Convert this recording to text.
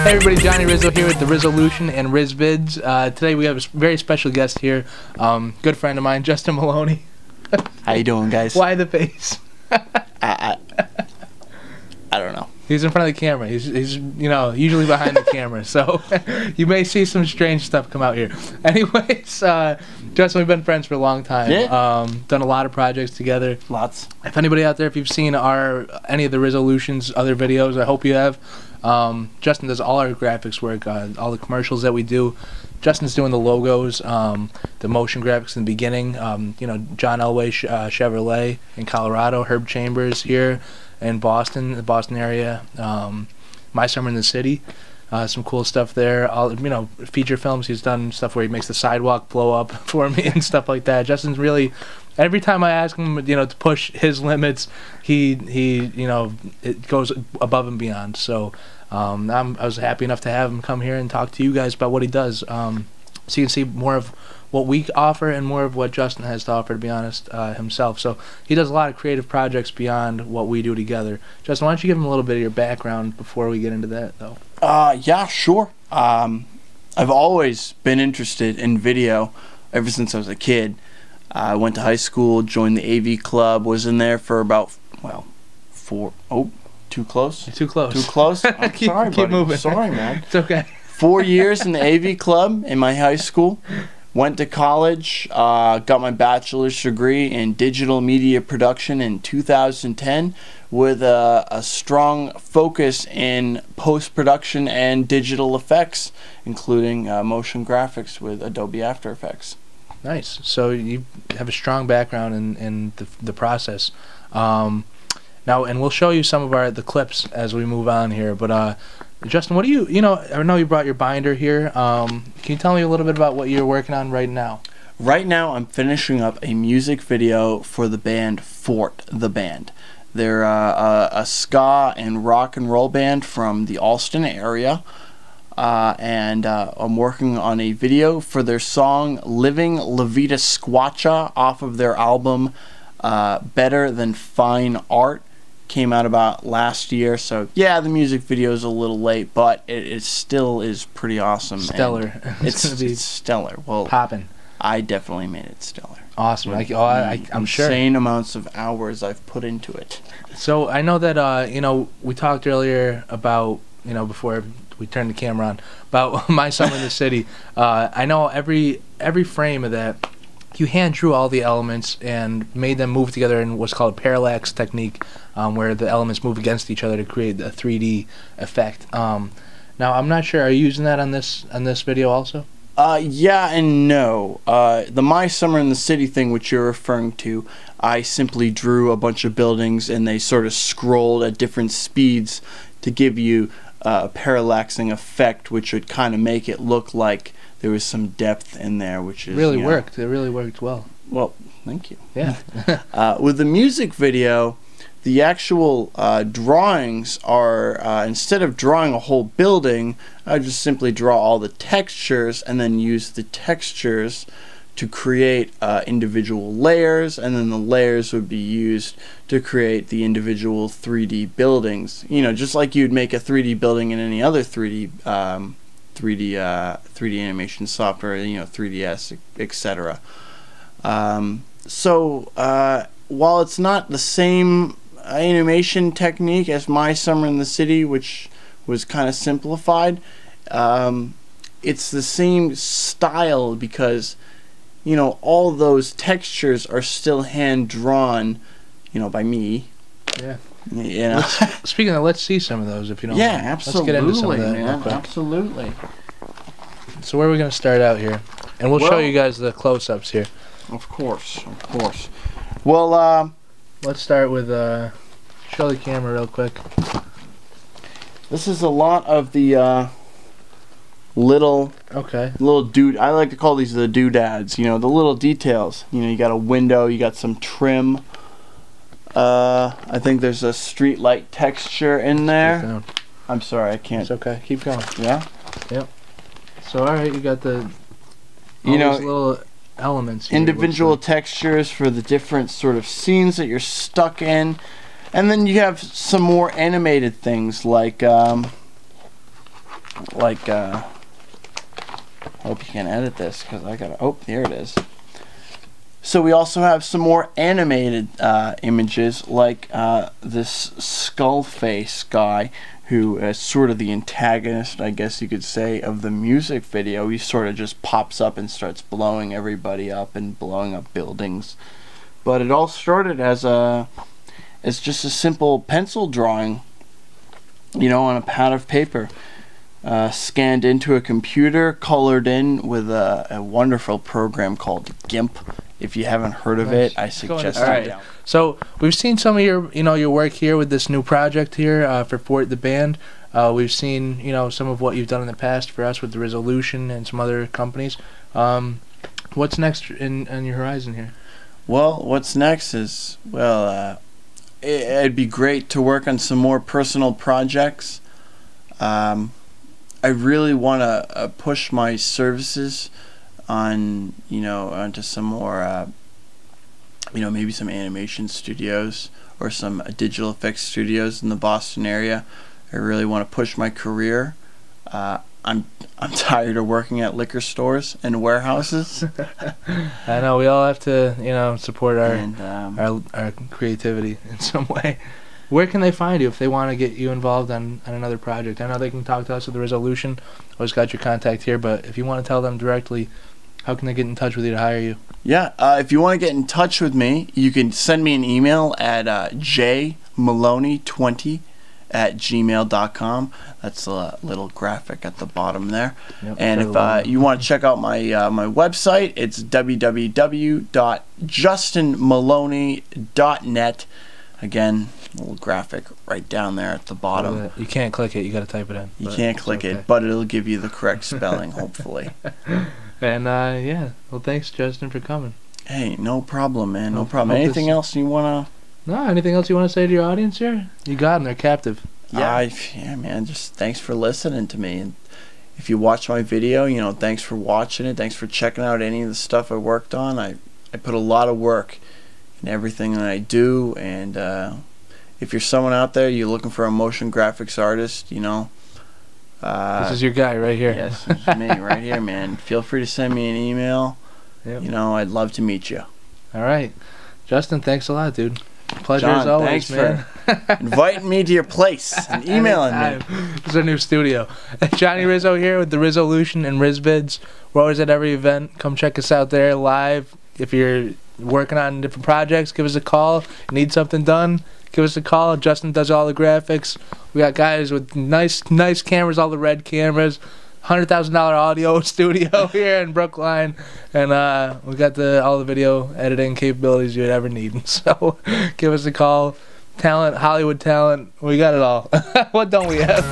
Hey everybody, Johnny Rizzo here with the Rizzolution and Rizvids. Today we have a very special guest here, good friend of mine, Justin Maloney. How you doing, guys? Why the face? I don't know. He's in front of the camera. He's usually behind the camera, so you may see some strange stuff come out here. Anyways, Justin, we've been friends for a long time. Yeah. Done a lot of projects together. Lots. If anybody out there, if you've seen any of the Rizzolution's other videos, I hope you have. Justin does all our graphics work, all the commercials that we do. Justin's doing the logos, the motion graphics in the beginning. John Elway Chevrolet in Colorado, Herb Chambers here in Boston, the Boston area. My Summer in the City, some cool stuff there. All feature films. He's done stuff where he makes the sidewalk blow up for me and stuff like that. Justin's really. Every time I ask him, to push his limits, it goes above and beyond. So I was happy enough to have him come here and talk to you guys about what he does. So you can see more of what we offer and more of what Justin has to offer, to be honest, himself. So he does a lot of creative projects beyond what we do together. Justin, why don't you give him a little bit of your background before we get into that, though? Yeah, sure. I've always been interested in video ever since I was a kid. I went to high school, joined the AV club, was in there for about, too close? You're too close. Too close? I'm sorry, keep moving. Sorry, man. It's okay. 4 years in the AV club in my high school. Went to college, got my bachelor's degree in digital media production in 2010 with a strong focus in post-production and digital effects, including motion graphics with Adobe After Effects. Nice. So you have a strong background in the process. Now, and we'll show you some of the clips as we move on here. But Justin, what do you I know you brought your binder here. Can you tell me a little bit about what you're working on right now? Right now, I'm finishing up a music video for the band Fort the Band. They're a ska and rock and roll band from the Alston area. And I'm working on a video for their song Living La Vida Squatcha off of their album Better Than Fine Art. Came out about last year, so yeah, the music video is a little late, but it still is pretty awesome. Stellar. It's stellar. Well, popping. I definitely made it stellar. Awesome. I'm sure. Insane amounts of hours I've put into it. So I know that we talked earlier about before we turned the camera on about My Summer in the City. I know every frame of that, you hand drew all the elements and made them move together in what's called a parallax technique, where the elements move against each other to create a 3D effect. Now, I'm not sure. Are you using that on this video also? Yeah and no. The My Summer in the City thing, which you're referring to, I simply drew a bunch of buildings and they sort of scrolled at different speeds to give you a parallaxing effect, which would kind of make it look like there was some depth in there, which is really worked. It really worked well. Well, thank you. Yeah. With the music video, the actual drawings are instead of drawing a whole building, I just simply draw all the textures and then use the textures to create individual layers, and then the layers would be used to create the individual 3D buildings. Just like you'd make a 3D building in any other 3D animation software, 3ds, etc. So while it's not the same animation technique as My Summer in the City, which was kind of simplified, it's the same style because all those textures are still hand drawn, by me. Yeah. Speaking of, let's see some of those if you don't mind. Yeah, absolutely. Let's get into some of that man. real quick. Absolutely. So where are we going to start out here? And we'll show you guys the close-ups here. Of course. Well, let's start with show the camera real quick. This is a lot of the little I like to call these the doodads. The little details. You got a window, you got some trim. I think there's a street light texture in there. I'm sorry, I can't. It's okay. Keep going. Yeah. Yep. So all right, you got those little elements here. Individual textures for the different sort of scenes that you're stuck in. And then you have some more animated things like like, hope you can edit this, because I gotta, oh, here it is. So we also have some more animated images, like this skull face guy, who is sort of the antagonist, I guess you could say, of the music video. He sort of just pops up and starts blowing everybody up and blowing up buildings. But it all started as just a simple pencil drawing, you know, on a pad of paper, scanned into a computer, colored in with a wonderful program called GIMP. If you haven't heard of it, I suggest it. Right. So we've seen some of your, your work here with this new project here for Fort the Band. We've seen, some of what you've done in the past for us with the Rizzolution and some other companies. What's next on your horizon here? Well, what's next is, it'd be great to work on some more personal projects. I really want to push my services on, onto some more, maybe some animation studios or some digital effects studios in the Boston area. I really want to push my career. I'm tired of working at liquor stores and warehouses. I know, we all have to, support our creativity in some way. Where can they find you if they want to get you involved on another project? I know they can talk to us with the Rizzolution. Always got your contact here, but if you want to tell them directly, how can they get in touch with you to hire you? Yeah, if you want to get in touch with me, you can send me an email at jmaloney20@gmail.com. That's a little graphic at the bottom there. Yep, and if you want to check out my my website, it's www.justinmaloney.net. Again, a little graphic right down there at the bottom. You can't click it, you got to type it in. You can't click it, but it'll give you the correct spelling, hopefully. And yeah, well, thanks, Justin, for coming. Hey, no problem, man. No problem. Anything else you wanna? No, anything else you want to say to your audience here? You got them, they're captive. Yeah, yeah, man. Just thanks for listening to me. And if you watch my video, thanks for watching it. Thanks for checking out any of the stuff I worked on. I put a lot of work in everything that I do, and if you're someone out there, you're looking for a motion graphics artist, this is your guy right here. Yes, this is me right here, man. Feel free to send me an email. Yep. I'd love to meet you. All right, Justin, thanks a lot, dude. Pleasure John, as always, thanks man. for inviting me to your place and emailing me. This is our new studio. Johnny Rizzo here with the Rizzolution and RizVids. We're always at every event. Come check us out there live. If you're working on different projects, give us a call. Need something done, give us a call. Justin does all the graphics. We got guys with nice cameras, all the red cameras. $100,000 audio studio here in Brookline, and we got all the video editing capabilities you'd ever need. So give us a call. Talent, Hollywood talent, we got it all. What don't we have?